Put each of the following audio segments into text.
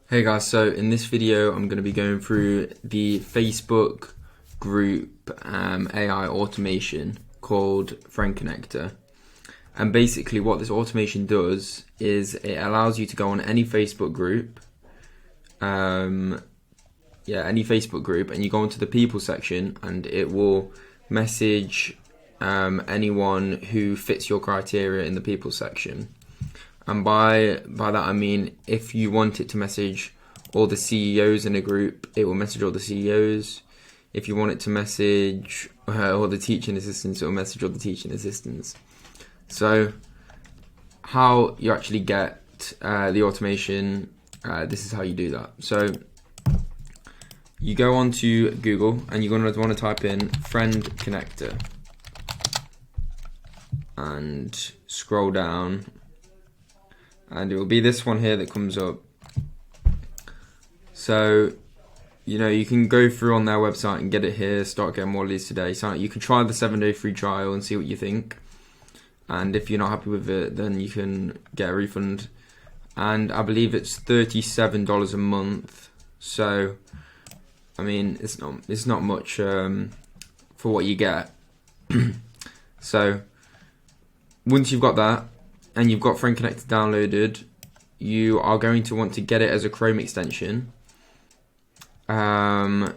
Hey guys, so in this video I'm going to be going through the Facebook group AI automation called Friend Connector. And basically what this automation does is it allows you to go on any Facebook group, any Facebook group, and you go into the people section and it will message anyone who fits your criteria in the people section. And by that I mean, if you want it to message all the CEOs in a group, it will message all the CEOs. If you want it to message all the teaching assistants, it will message all the teaching assistants. So how you actually get the automation, this is how you do that. So you go onto Google and you're going to want to type in Friend Connector and scroll down. And it will be this one here that comes up. So, you can go through on their website and get it here, start getting more of these today. So you can try the 7-day free trial and see what you think. And if you're not happy with it, then you can get a refund. And I believe it's $37 a month. So, I mean, it's not much for what you get. So, once you've got that, and you've got Friend Connector downloaded, you are going to want to get it as a Chrome extension. Once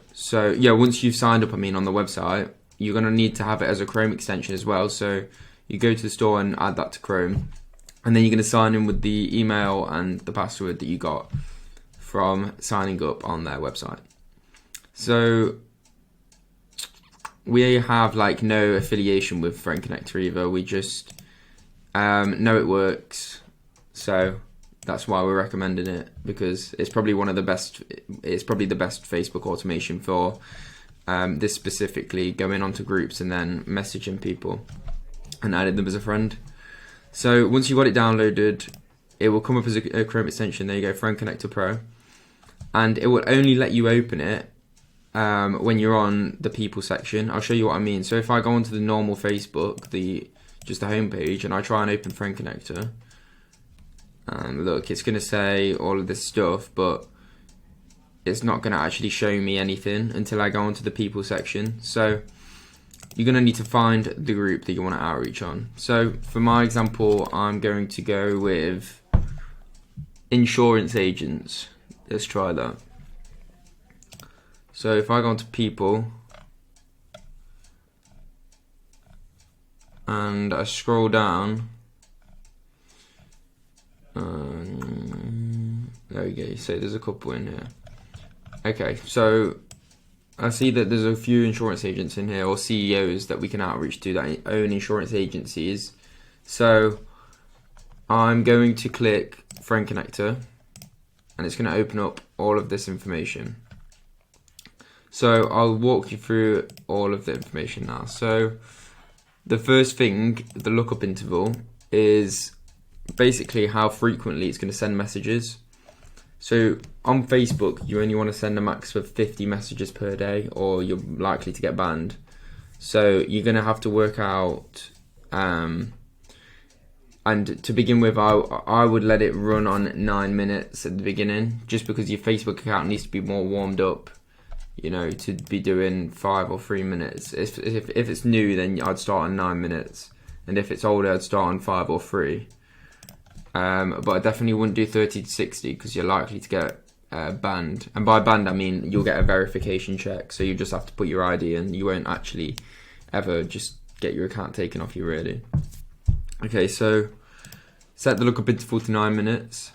you've signed up, on the website, you're going to need to have it as a Chrome extension as well. So you go to the store and add that to Chrome. And then you're going to sign in with the email and the password that you got from signing up on their website. So we have no affiliation with Friend Connector either. We just know it works, so that's why we're recommending it, because it's probably the best Facebook automation for this specifically, going onto groups and then messaging people and adding them as a friend. So once you've got it downloaded, it will come up as a Chrome extension. There you go, Friend Connector Pro, and it will only let you open it when you're on the people section. I'll show you what I mean. So if I go onto the normal Facebook, just the home page, and I try and open Friend Connector, and look, it's going to say all of this stuff, but it's not going to actually show me anything until I go onto the people section. So you're going to need to find the group that you want to outreach on. So for my example, I'm going to go with insurance agents. Let's try that. So if I go onto people and I scroll down, there we go. So there's a couple in here. Okay, so I see that there's a few insurance agents in here, or CEOs, that we can outreach to that own insurance agencies. So I'm going to click Friend Connector, and it's going to open up all of this information. So I'll walk you through all of the information now. So the first thing, the lookup interval, is basically how frequently it's going to send messages. So on Facebook, you only want to send a max of 50 messages per day, or you're likely to get banned. So you're going to have to work out, and to begin with, I would let it run on 9 minutes at the beginning, just because your Facebook account needs to be more warmed up, to be doing 5 or 3 minutes. If it's new, then I'd start on 9 minutes, and if it's older, I'd start on 5 or 3. But I definitely wouldn't do 30 to 60, because you're likely to get banned. And by banned, I mean you'll get a verification check, so you just have to put your ID in. You won't actually ever just get your account taken off you, really. Okay, so set the lookup interval to 9 minutes.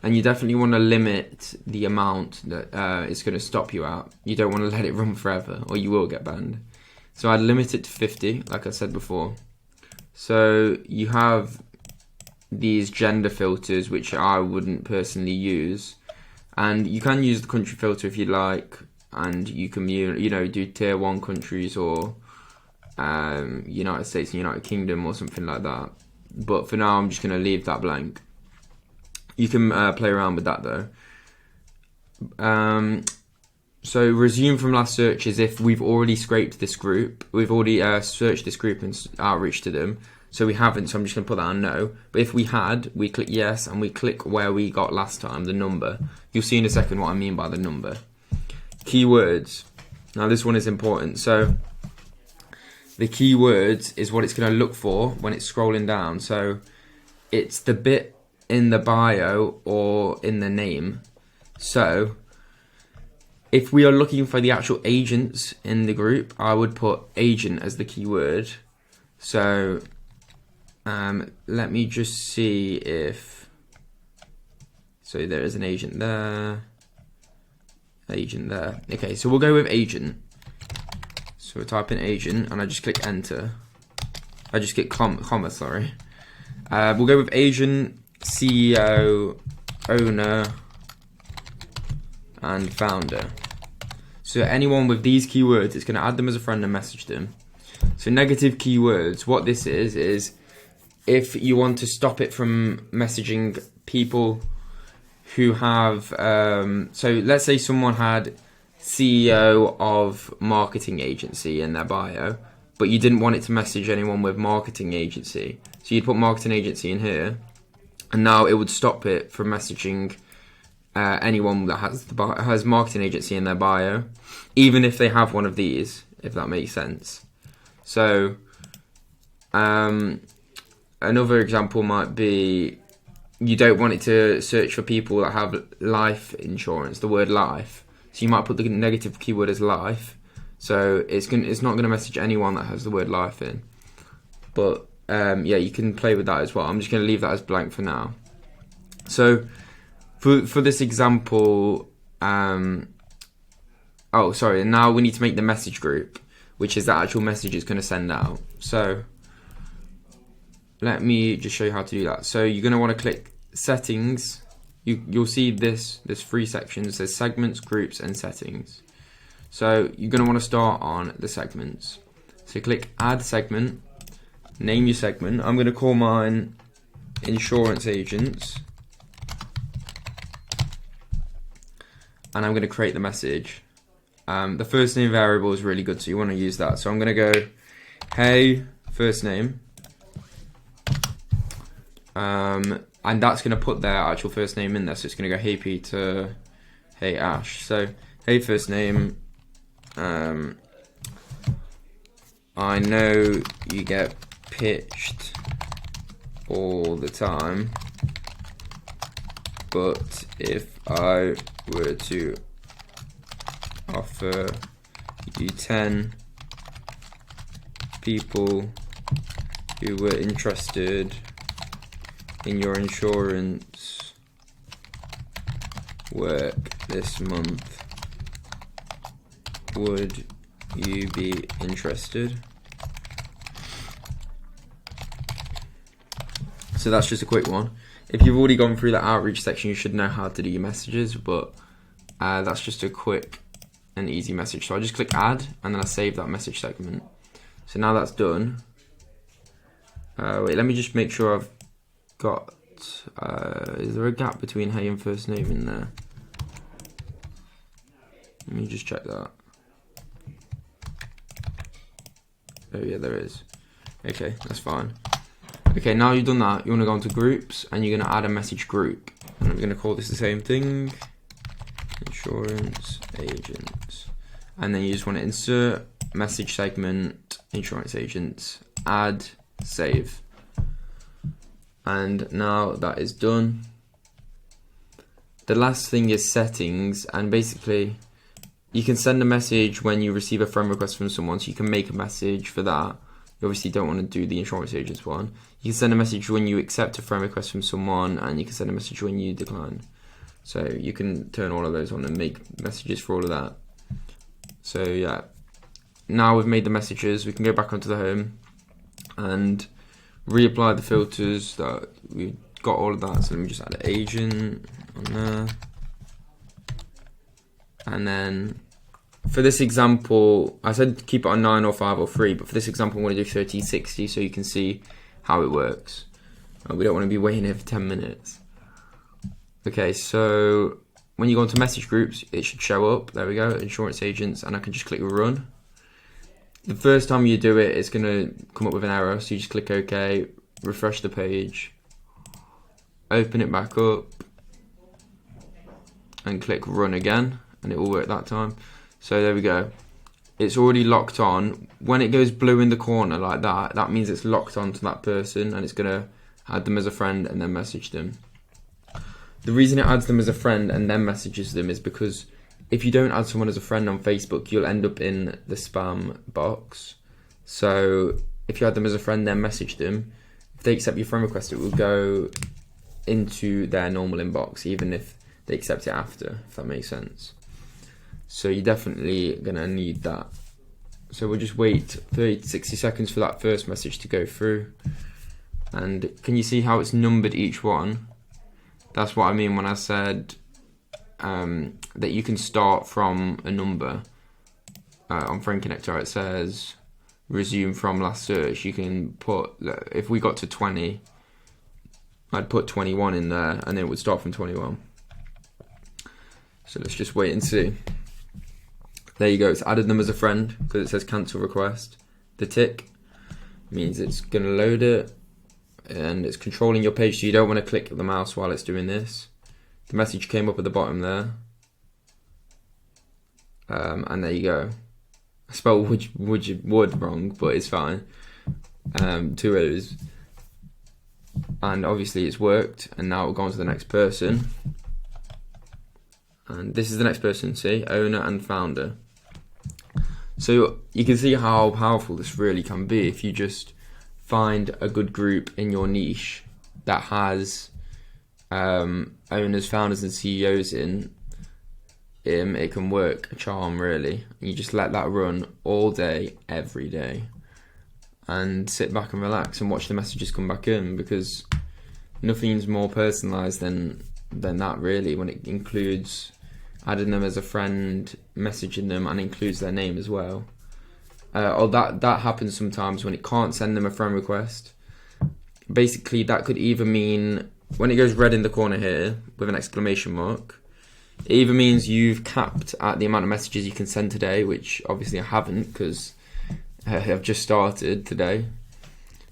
And you definitely want to limit the amount that it's going to stop you at. You don't want to let it run forever, or you will get banned. So I'd limit it to 50, like I said before. So you have these gender filters, which I wouldn't personally use. And you can use the country filter if you like, and you can do tier 1 countries, or United States and United Kingdom, or something like that. But for now, I'm just going to leave that blank. You can play around with that though. So resume from last search is if we've already scraped this group, we've already searched this group and outreach to them. So we haven't, so I'm just going to put that on no. But if we had, we click yes, and we click where we got last time, the number. You'll see in a second what I mean by the number. Keywords. Now this one is important. So the keywords is what it's going to look for when it's scrolling down. So it's the bit in the bio or in the name. So if we are looking for the actual agents in the group, I would put agent as the keyword. So let me just see if, so there is an agent there, Okay, so we'll go with agent. So we'll type in agent and I just click enter. I just click comma, sorry. We'll go with agent, CEO, owner, and founder. So anyone with these keywords, it's going to add them as a friend and message them. So negative keywords, what this is if you want to stop it from messaging people who have, so let's say someone had CEO of marketing agency in their bio, but you didn't want it to message anyone with marketing agency. So you'd put marketing agency in here, and now it would stop it from messaging anyone that has marketing agency in their bio, even if they have one of these, if that makes sense. So another example might be you don't want it to search for people that have life insurance, the word life. So you might put the negative keyword as life. So it's not going to message anyone that has the word life in. But yeah, you can play with that as well. I'm just going to leave that as blank for now. So for this example, now we need to make the message group, which is the actual message it's going to send out. So let me just show you how to do that. So you're going to want to click settings. You'll see this, there's 3 sections. There's segments, groups, and settings. So you're going to want to start on the segments. So click add segment, name your segment. I'm going to call mine insurance agents. And I'm going to create the message. The first name variable is really good, so you want to use that. So I'm going to go, hey, first name. And that's going to put their actual first name in there. So it's going to go, hey Peter, hey Ash. So, hey first name. I know you get pitched all the time, but if I were to offer you 10 people who were interested in your insurance work this month, would you be interested? So that's just a quick one. If you've already gone through the outreach section, you should know how to do your messages, but that's just a quick and easy message. So I just click add, and then I save that message segment. So now that's done. Wait, let me just make sure I've got, is there a gap between hey and first name in there? Let me just check that. Oh yeah, there is. Okay, that's fine. Okay, now you've done that, you want to go into groups, and you're going to add a message group. And I'm going to call this the same thing, insurance agents. And then you just want to insert message segment, insurance agents, add, save. And now that is done. The last thing is settings, and basically you can send a message when you receive a friend request from someone, so you can make a message for that. You obviously don't want to do the insurance agents one. You can send a message when you accept a friend request from someone, and you can send a message when you decline. So you can turn all of those on and make messages for all of that. So yeah, now we've made the messages, we can go back onto the home and reapply the filters that we've got all of that. So let me just add an agent on there. And then for this example, I said keep it on 9 or 5 or 3, but for this example I'm going to do 1360 so you can see how it works. We don't want to be waiting here for 10 minutes. Okay, so when you go into message groups, it should show up. There we go, insurance agents, and I can just click run. the first time you do it, it's going to come up with an error. So you just click OK, refresh the page, open it back up, and click run again, and it will work that time. So there we go. It's already locked on. When it goes blue in the corner like that, that means it's locked on to that person, and it's going to add them as a friend and then message them. The reason it adds them as a friend and then messages them is because if you don't add someone as a friend on Facebook, you'll end up in the spam box. So if you add them as a friend, then message them, if they accept your friend request, it will go into their normal inbox, even if they accept it after, if that makes sense. So you're definitely going to need that. So we'll just wait 30 to 60 seconds for that first message to go through. And can you see how it's numbered each one? That's what I mean when I said that you can start from a number. On Friend Connector it says resume from last search. You can put, if we got to 20, I'd put 21 in there and it would start from 21. So let's just wait and see. There you go, it's added them as a friend because it says cancel request. The tick means it's going to load it and it's controlling your page, so you don't want to click the mouse while it's doing this. The message came up at the bottom there. And there you go. I spelled would wrong, but it's fine. 2 O's. And obviously it's worked, and now we'll go on to the next person. And this is the next person, see? Owner and founder. So you can see how powerful this really can be if you just find a good group in your niche that has owners, founders and CEOs in. It can work a charm, really. You just let that run all day, every day, and sit back and relax and watch the messages come back in, because nothing's more personalised than that, really, when it includes adding them as a friend, messaging them, and includes their name as well. Or that happens sometimes when it can't send them a friend request. Basically, that could either mean, when it goes red in the corner here with an exclamation mark, it either means you've capped at the amount of messages you can send today, which obviously I haven't, because I've just started today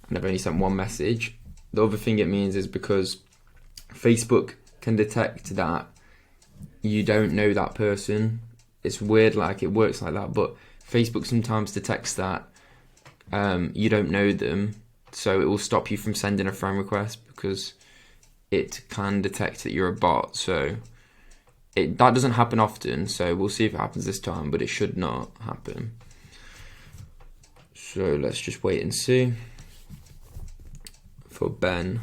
and I've only sent one message. The other thing it means is because Facebook can detect that you don't know that person. It's weird, like it works like that, but Facebook sometimes detects that you don't know them, so it will stop you from sending a friend request because it can detect that you're a bot. So that doesn't happen often, so we'll see if it happens this time, but it should not happen. So let's just wait and see for Ben.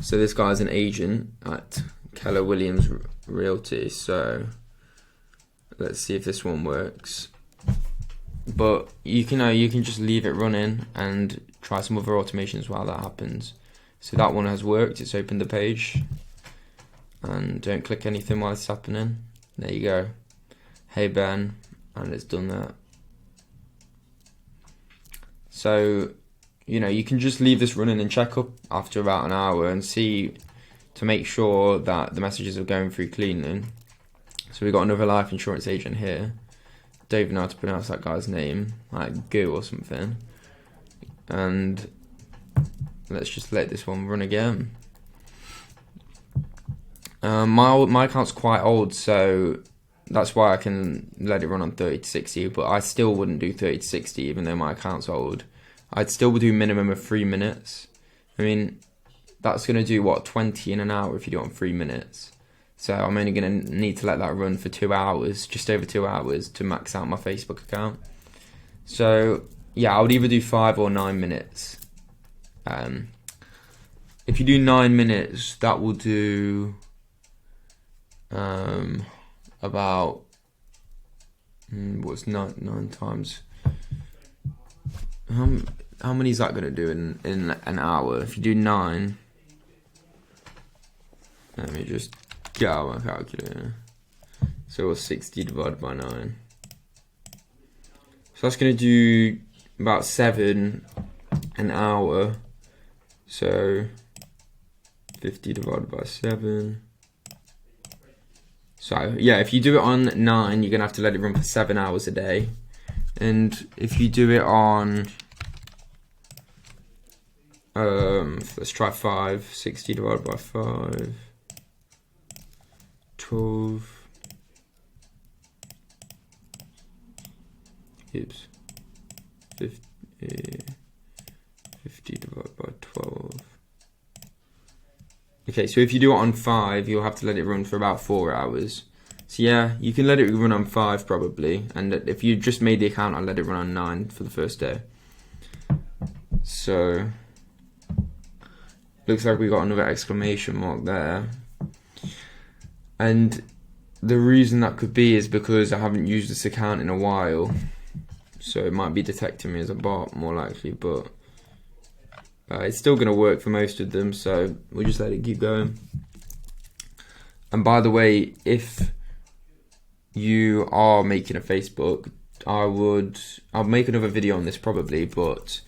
So this guy's an agent at Keller Williams Realty, so let's see if this one works. But you can just leave it running and try some other automations while that happens. So that one has worked. It's opened the page, and don't click anything while it's happening. There you go. Hey Ben, and it's done that. So you can just leave this running and check up after about an hour and see to make sure that the messages are going through cleanly. So we've got another life insurance agent here. Don't even know how to pronounce that guy's name, like Goo or something. And let's just let this one run again. My account's quite old, so that's why I can let it run on 30 to 60, but I still wouldn't do 30 to 60 even though my account's old. I'd still do a minimum of 3 minutes. I mean, that's going to do, 20 in an hour if you do it on 3 minutes. So I'm only going to need to let that run for 2 hours, just over 2 hours, to max out my Facebook account. So yeah, I would either do 5 or 9 minutes. If you do 9 minutes, that will do about what's 9 times? How many is that going to do in an hour? If you do 9, let me just get out my calculator. So 60 divided by 9. So that's going to do about 7 an hour. So 50 divided by 7. So yeah, if you do it on 9, you're going to have to let it run for 7 hours a day. And if you do it on, let's try 5, 60 divided by 5, 12, oops, 50 divided by 12. Okay, so if you do it on 5, you'll have to let it run for about 4 hours. So yeah, you can let it run on 5 probably, and if you just made the account, I'll let it run on 9 for the first day. So, looks like we got another exclamation mark there. And the reason that could be is because I haven't used this account in a while. So it might be detecting me as a bot, more likely, but it's still going to work for most of them, so we'll just let it keep going. And by the way, if you are making a Facebook, I'll make another video on this probably, but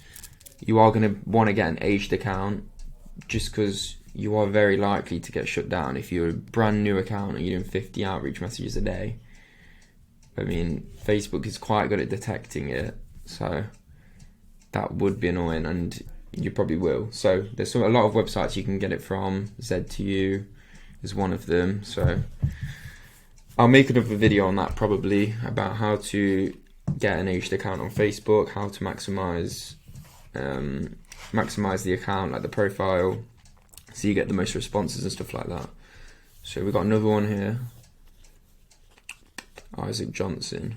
you are going to want to get an aged account, just because you are very likely to get shut down if you're a brand new account and you're doing 50 outreach messages a day. I mean, Facebook is quite good at detecting it, so that would be annoying, and you probably will. So there's a lot of websites you can get it from. Z2U is one of them. So I'll make another video on that probably, about how to get an aged account on Facebook, how to maximize the account, like the profile, so you get the most responses and stuff like that. So we've got another one here. Isaac Johnson.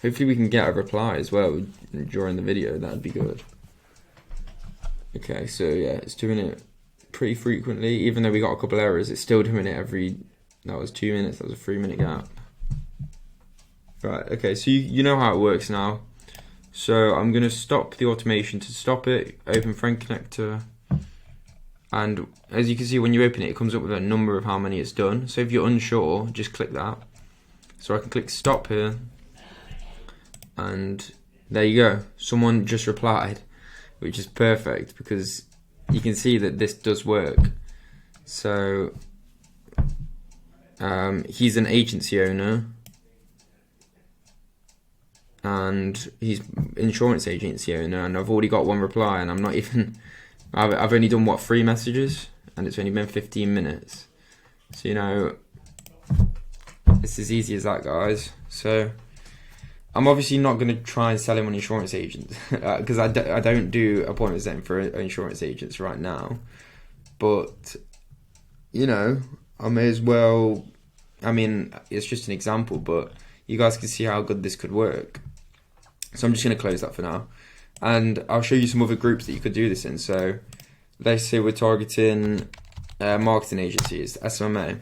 Hopefully we can get a reply as well during the video, that'd be good. Okay, so yeah, it's doing it pretty frequently. Even though we got a couple errors, it's still doing it every, that was 2 minutes, that was a 3-minute gap. Right, okay, so you know how it works now. So I'm gonna stop the automation. To stop it, open Friend Connector. And as you can see, when you open it, it comes up with a number of how many it's done. So if you're unsure, just click that. So I can click stop here. And there you go. Someone just replied, which is perfect because you can see that this does work. So he's an agency owner. And he's insurance agency owner. And I've already got one reply, and I'm not even... I've only done, what, 3 messages, and it's only been 15 minutes. So, you know, it's as easy as that, guys. So, I'm obviously not going to try and sell him on insurance agents, because I don't do appointments then for insurance agents right now. But, you know, I may as well, I mean, it's just an example, but you guys can see how good this could work. So I'm just going to close that for now. And I'll show you some other groups that you could do this in. So let's say we're targeting marketing agencies, SMMA.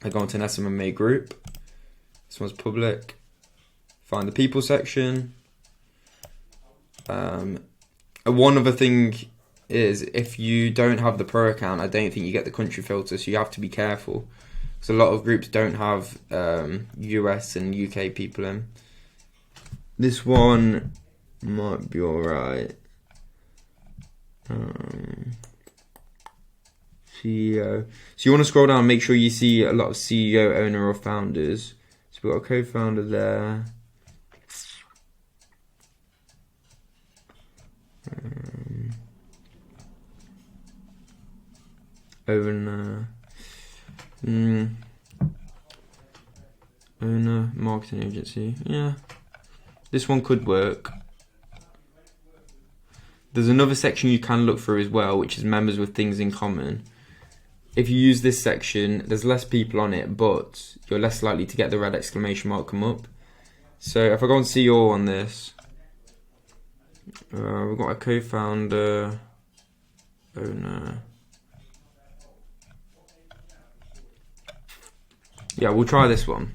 I go into an SMMA group. This one's public. Find the people section. One other thing is, if you don't have the pro account, I don't think you get the country filter, so you have to be careful. Because a lot of groups don't have US and UK people in. This one might be alright. CEO. So you want to scroll down, make sure you see a lot of CEO, owner, or founders. So we've got a co-founder there. Owner. Owner, marketing agency. Yeah. This one could work. There's another section you can look through as well, which is members with things in common. If you use this section, there's less people on it, but you're less likely to get the red exclamation mark come up. So if I go and see all on this, we've got a co-founder, owner. Yeah, we'll try this one.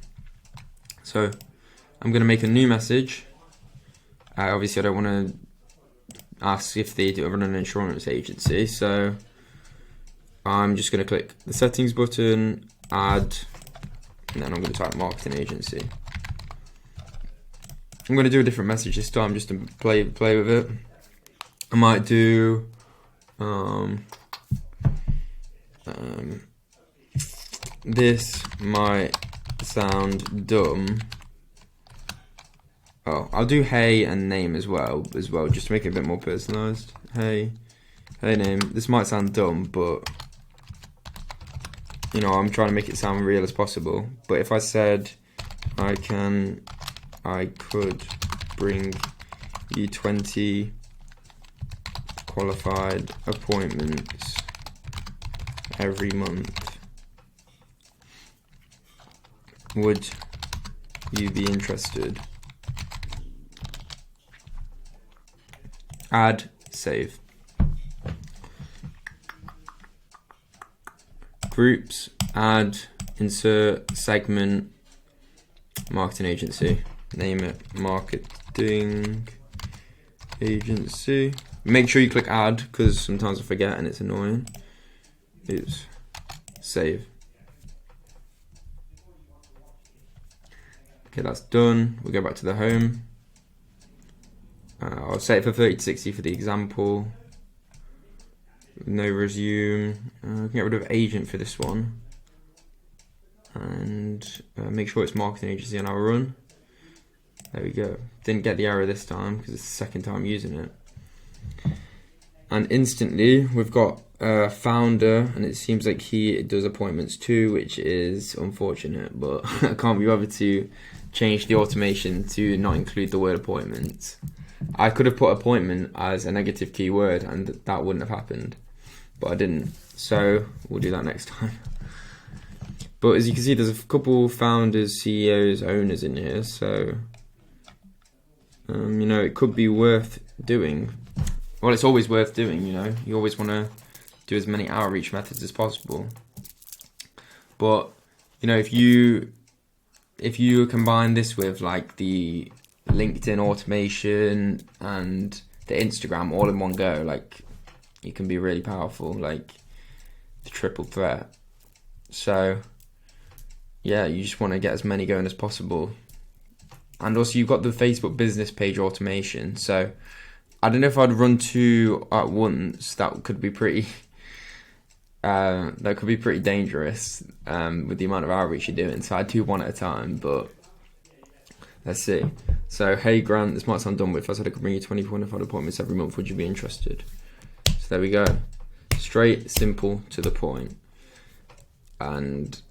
So I'm going to make a new message. Obviously, I don't want to ask if they run an insurance agency, so I'm just going to click the settings button, add, and then I'm going to type marketing agency. I'm going to do a different message this time just to play with it. I might do this might sound dumb. Oh, I'll do hey and name as well, just to make it a bit more personalised. Hey name. This might sound dumb, but you know, I'm trying to make it sound real as possible. But if I said I could bring you 20 qualified appointments every month, would you be interested? Add, save. Groups, add, insert, segment, marketing agency. Name it marketing agency. Make sure you click add, because sometimes I forget and it's annoying. Oops. Save. Okay, that's done. We'll go back to the home. I'll set it for 30 to 60 for the example. No resume. I can get rid of agent for this one. And make sure it's marketing agency on our run. There we go. Didn't get the error this time because it's the second time using it. And instantly we've got a founder, and it seems like he does appointments too, which is unfortunate, but I can't be bothered to change the automation to not include the word appointment. I could have put appointment as a negative keyword and that wouldn't have happened, but I didn't. So we'll do that next time. But as you can see, there's a couple founders, CEOs, owners in here, so you know, it could be worth doing. Well, it's always worth doing, you know. You always want to do as many outreach methods as possible. But, you know, if you combine this with like the LinkedIn automation and the Instagram all in one go, like, it can be really powerful, like the triple threat. So yeah, you just want to get as many going as possible. And also you've got the Facebook business page automation. So I don't know if I'd run two at once. That could be pretty dangerous with the amount of outreach you're doing. So I'd do one at a time, but let's see. So, hey Grant, this might sound dumb, but if I said I could bring you 20 qualified appointments every month, would you be interested? So there we go. Straight, simple, to the point. And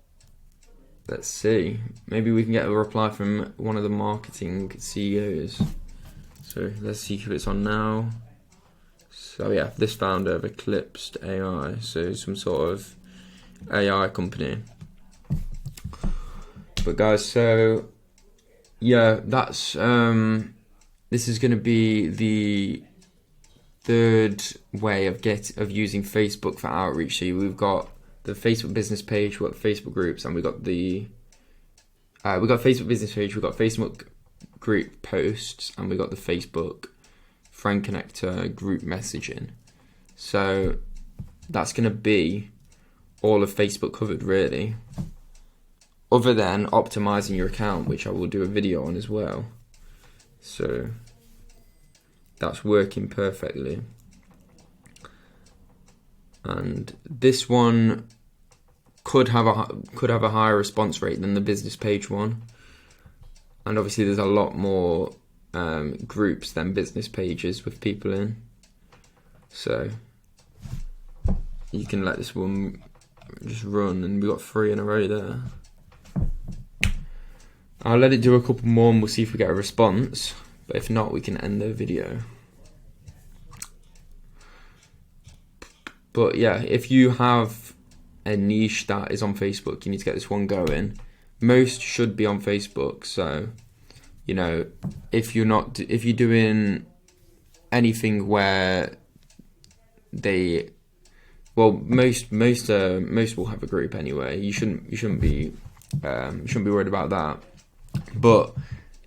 let's see. Maybe we can get a reply from one of the marketing CEOs. So let's see who it's on now. So yeah, this founder of Eclipsed AI, so some sort of AI company. But guys, so yeah, that's this is going to be the third way of using Facebook for outreach. So we've got the Facebook business page, we've got Facebook groups, and we've got the Facebook business page, we've got Facebook group posts, and we've got the Facebook friend connector group messaging. So that's going to be all of Facebook covered, really, other than optimizing your account, which I will do a video on as well. So that's working perfectly. And this one could have a higher response rate than the business page one. And obviously there's a lot more groups than business pages with people in. So you can let this one just run, and we got 3 in a row there. I'll let it do a couple more and we'll see if we get a response. But if not, we can end the video. But yeah, if you have a niche that is on Facebook, you need to get this one going. Most should be on Facebook. So, you know, if you're doing anything where most will have a group anyway. You shouldn't be worried about that. But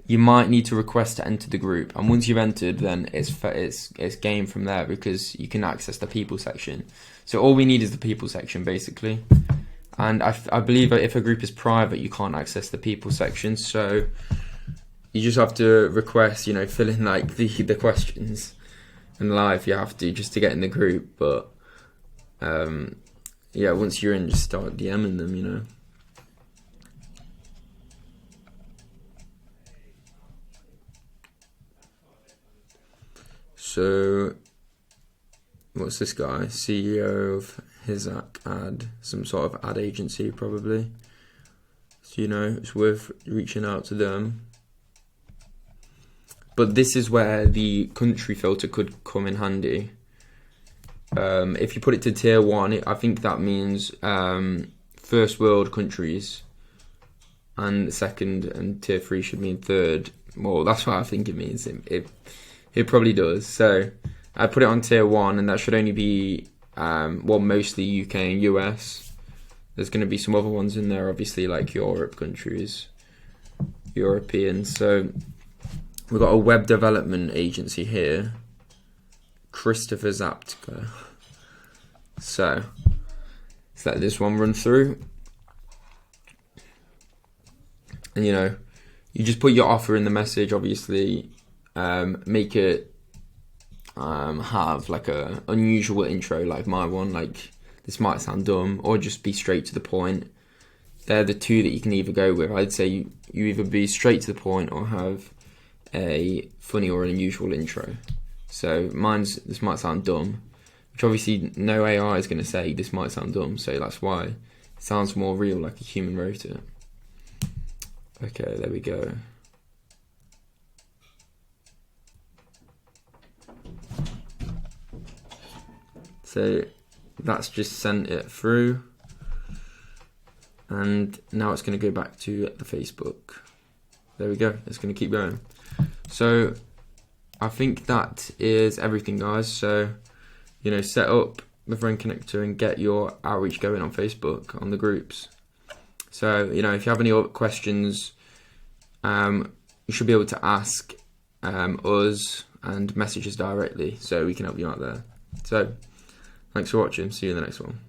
you might need to request to enter the group, and once you've entered, then it's game from there, because you can access the people section. So all we need is the people section, basically. And I believe that if a group is private, you can't access the people section. So you just have to request, fill in like the questions, and live you have to, just to get in the group. But yeah, once you're in, just start DMing them, So, what's this guy? CEO of Hizak Ad, some sort of ad agency probably. So, it's worth reaching out to them. But this is where the country filter could come in handy. If you put it to tier 1, I think that means first world countries, and second, and tier 3 should mean third. Well, that's what I think it means. It probably does. So I put it on tier 1, and that should only be mostly UK and US. There's going to be some other ones in there, obviously, like Europe countries, European. So we've got a web development agency here, Christopher Zaptka. So let's let this one run through. And you just put your offer in the message, obviously. Make it have like a unusual intro, like my one, like this might sound dumb, or just be straight to the point. They're the two that you can either go with. I'd say you either be straight to the point or have a funny or an unusual intro. So this might sound dumb, which obviously no AI is going to say this might sound dumb, so that's why it sounds more real, like a human wrote it. Okay, there we go. So that's just sent it through, and now it's going to go back to the Facebook. There we go, it's going to keep going. So I think that is everything, guys. So set up the friend connector and get your outreach going on Facebook, on the groups. So if you have any other questions, you should be able to ask us and message us directly, so we can help you out there. So thanks for watching. See you in the next one.